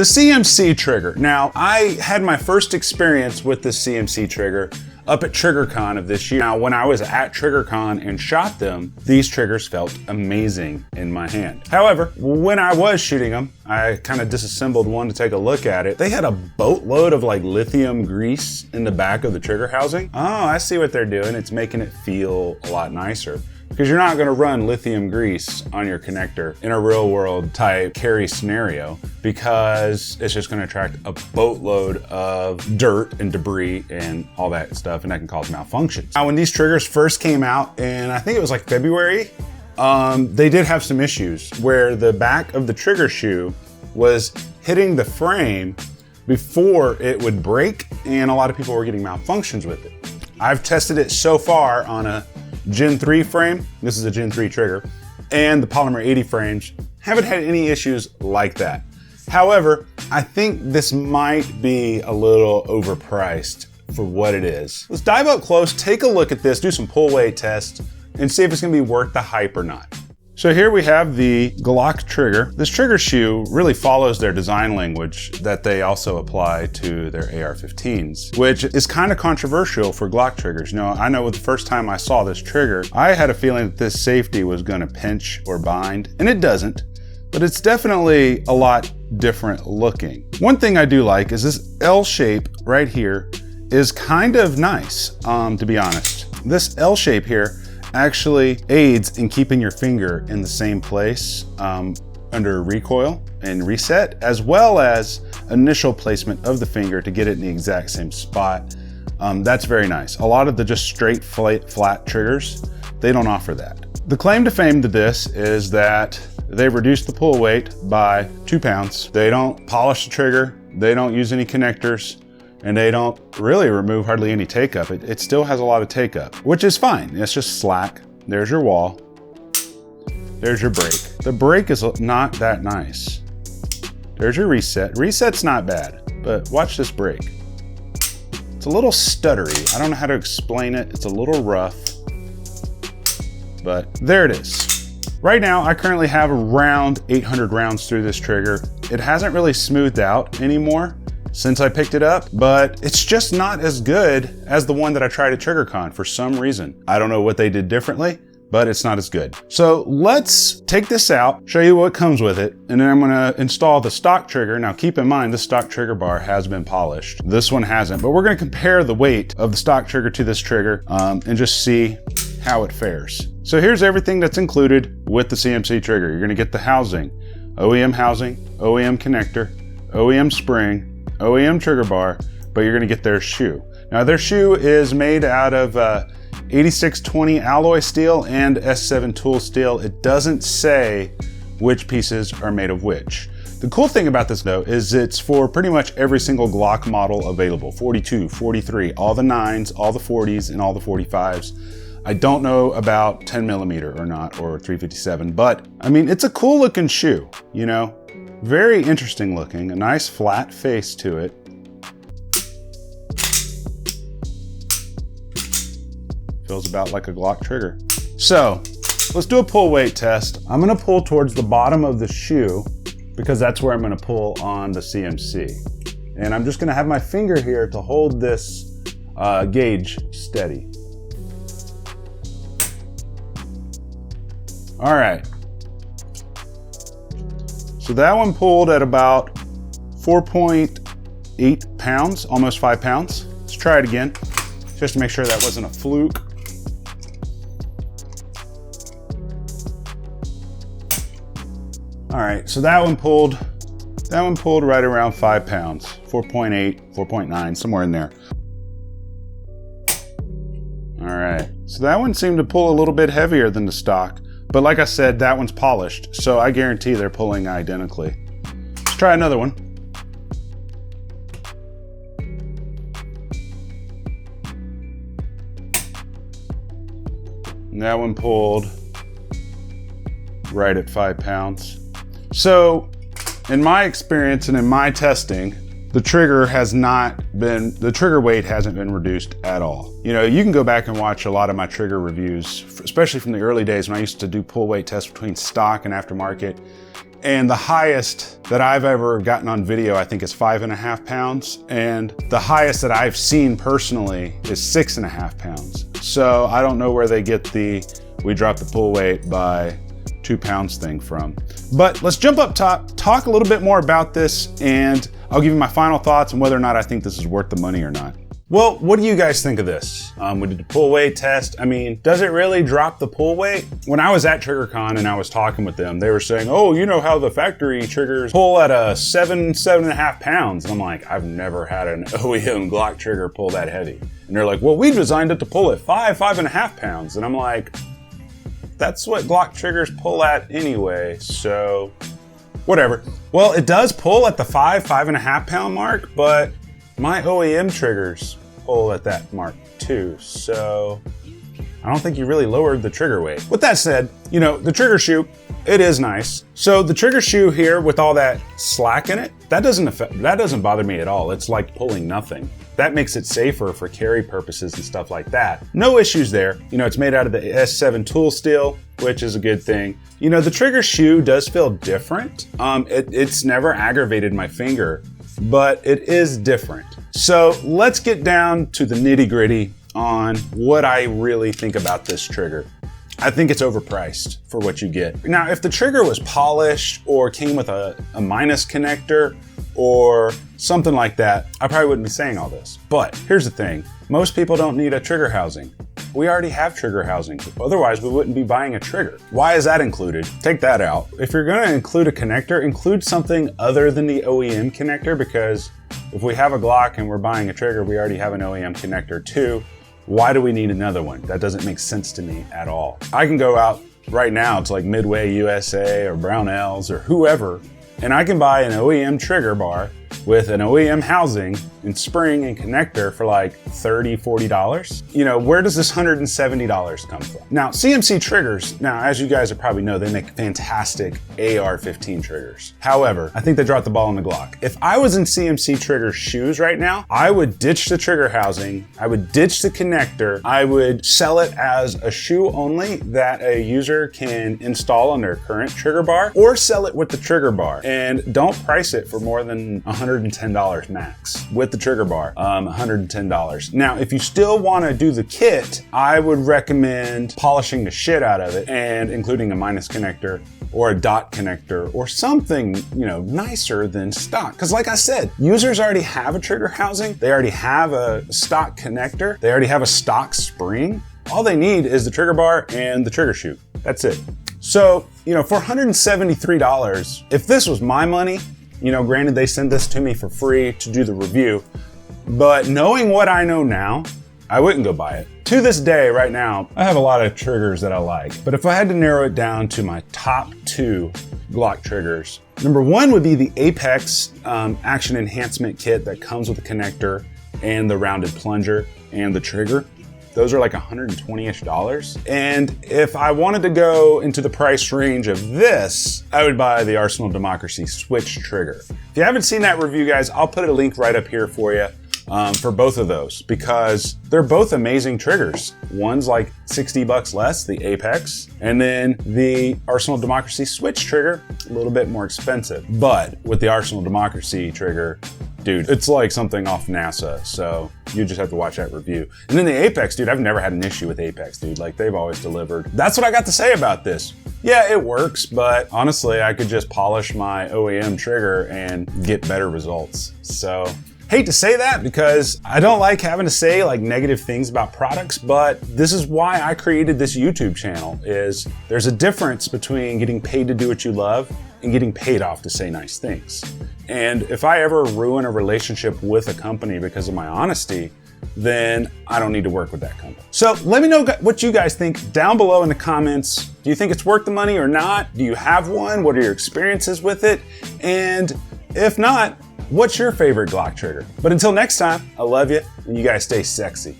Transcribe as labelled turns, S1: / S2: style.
S1: The CMC Trigger. Now, I had my first experience with the CMC Trigger up at TriggerCon of this year. Now, when I was at TriggerCon and shot them, these triggers felt amazing in my hand. However, when I was shooting them, I kind of disassembled one to take a look at it. They had a boatload of like lithium grease in the back of the trigger housing. Oh, I see what they're doing. It's making it feel a lot nicer. Because you're not gonna run lithium grease on your connector in a real world type carry scenario, because it's just gonna attract a boatload of dirt and debris and all that stuff, and that can cause malfunctions. Now, when these triggers first came out, and I think it was like February, they did have some issues where the back of the trigger shoe was hitting the frame before it would break, and a lot of people were getting malfunctions with it. I've tested it so far on a Gen 3 frame, this is a Gen 3 trigger, and the Polymer 80 frames, haven't had any issues like that. However, I think this might be a little overpriced for what it is. Let's dive up close, take a look at this, do some pull weight tests, and see if it's gonna be worth the hype or not. So here we have the Glock Trigger. This trigger shoe really follows their design language that they also apply to their AR-15s, which is kind of controversial for Glock triggers. You know, I know the first time I saw this trigger, I had a feeling that this safety was gonna pinch or bind, and it doesn't, but it's definitely a lot different looking. One thing I do like is this L shape right here is kind of nice, to be honest. This L shape here actually aids in keeping your finger in the same place under recoil and reset, as well as initial placement of the finger to get it in the exact same spot. That's very nice. A lot of the just straight flat triggers, they don't offer that. The claim to fame to this is that they've reduced the pull weight by 2 pounds. They don't polish the trigger, they don't use any connectors, and they don't really remove hardly any take up. It still has a lot of take up, which is fine. It's just slack. There's your wall. There's your brake. The brake is not that nice. There's your reset. Reset's not bad, but watch this brake. It's a little stuttery. I don't know how to explain it. It's a little rough, but there it is. Right now, I currently have around 800 rounds through this trigger. It hasn't really smoothed out anymore since I picked it up, but it's just not as good as the one that I tried at TriggerCon for some reason. I don't know what they did differently, but it's not as good. So let's take this out, show you what comes with it, and then I'm gonna install the stock trigger. Now keep in mind, the stock trigger bar has been polished. This one hasn't, but we're gonna compare the weight of the stock trigger to this trigger and just see how it fares. So here's everything that's included with the CMC trigger. You're gonna get the housing, OEM connector, OEM spring, OEM trigger bar, but you're gonna get their shoe. Now their shoe is made out of 8620 alloy steel and S7 tool steel. It doesn't say which pieces are made of which. The cool thing about this though is it's for pretty much every single Glock model available. 42, 43, all the 9s, all the 40s, and all the 45s. I don't know about 10mm or not, or 357, but I mean, it's a cool looking shoe, you know? Very interesting looking, a nice flat face to it. Feels about like a Glock trigger. So let's do a pull weight test. I'm gonna pull towards the bottom of the shoe because that's where I'm gonna pull on the CMC. And I'm just gonna have my finger here to hold this gauge steady. All right. So that one pulled at about 4.8 pounds, almost 5 pounds. Let's try it again, just to make sure that wasn't a fluke. All right, so that one pulled right around 5 pounds, 4.8, 4.9, somewhere in there. All right, so that one seemed to pull a little bit heavier than the stock. But like I said, that one's polished, so I guarantee they're pulling identically. Let's try another one. And that one pulled right at 5 pounds. So in my experience and in my testing, the trigger weight hasn't been reduced at all. You know, you can go back and watch a lot of my trigger reviews, especially from the early days when I used to do pull weight tests between stock and aftermarket. And the highest that I've ever gotten on video, I think, is 5.5 pounds. And the highest that I've seen personally is 6.5 pounds. So I don't know where they get the, we drop the pull weight by 2 pounds thing from. But let's jump up top, talk a little bit more about this, and I'll give you my final thoughts on whether or not I think this is worth the money or not. Well, what do you guys think of this? We did the pull weight test. I mean, does it really drop the pull weight? When I was at TriggerCon and I was talking with them, they were saying, oh, you know how the factory triggers pull at a 7.5 pounds. And I'm like, I've never had an OEM Glock trigger pull that heavy. And they're like, well, we designed it to pull at 5.5 pounds. And I'm like, that's what Glock triggers pull at anyway, so whatever. Well, it does pull at the 5.5 pound mark, but my OEM triggers pull at that mark too, so I don't think you really lowered the trigger weight. With that said, you know, the trigger shoe, it is nice. So the trigger shoe here with all that slack in it, that doesn't bother me at all. It's like pulling nothing. That makes it safer for carry purposes and stuff like that. No issues there. You know, it's made out of the S7 tool steel, which is a good thing. You know, the trigger shoe does feel different. It's never aggravated my finger, but it is different. So let's get down to the nitty-gritty on what I really think about this trigger. I think it's overpriced for what you get. Now, if the trigger was polished or came with a minus connector or something like that, I probably wouldn't be saying all this. But here's the thing, most people don't need a trigger housing. We already have trigger housing. Otherwise, we wouldn't be buying a trigger. Why is that included? Take that out. If you're gonna include a connector, include something other than the OEM connector, because if we have a Glock and we're buying a trigger, we already have an OEM connector too. Why do we need another one? That doesn't make sense to me at all. I can go out right now to like Midway USA or Brownells or whoever, and I can buy an OEM trigger bar with an OEM housing and spring and connector for like $30, $40. You know, where does this $170 come from? Now, CMC Triggers, now as you guys probably know, they make fantastic AR-15 triggers. However, I think they dropped the ball on the Glock. If I was in CMC Trigger shoes right now, I would ditch the trigger housing, I would ditch the connector, I would sell it as a shoe only that a user can install on their current trigger bar, or sell it with the trigger bar. And don't price it for more than $110 max. With the trigger bar, $110. Now, if you still want to do the kit, I would recommend polishing the shit out of it and including a minus connector or a dot connector or something, you know, nicer than stock. Because like I said, users already have a trigger housing, they already have a stock connector, they already have a stock spring. All they need is the trigger bar and the trigger shoe. That's it. So, you know, for $173, if this was my money, you know, granted they sent this to me for free to do the review, but knowing what I know now, I wouldn't go buy it. To this day, right now, I have a lot of triggers that I like, but if I had to narrow it down to my top 2 Glock triggers, number 1 would be the Apex Action Enhancement Kit that comes with the connector and the rounded plunger and the trigger. Those are like $120-ish. And if I wanted to go into the price range of this, I would buy the Arsenal Democracy Switch Trigger. If you haven't seen that review, guys, I'll put a link right up here for you for both of those, because they're both amazing triggers. One's like $60 less, the Apex, and then the Arsenal Democracy Switch Trigger, a little bit more expensive. But with the Arsenal Democracy trigger, dude, it's like something off NASA, so you just have to watch that review. And then the Apex, dude, I've never had an issue with Apex, dude. Like, they've always delivered. That's what I got to say about this. Yeah, it works, but honestly, I could just polish my OEM trigger and get better results. So, hate to say that because I don't like having to say like negative things about products, but this is why I created this YouTube channel. Is there's a difference between getting paid to do what you love and getting paid off to say nice things. And if I ever ruin a relationship with a company because of my honesty, then I don't need to work with that company. So let me know what you guys think down below in the comments. Do you think it's worth the money or not? Do you have one? What are your experiences with it? And if not, what's your favorite Glock trigger? But until next time, I love you and you guys stay sexy.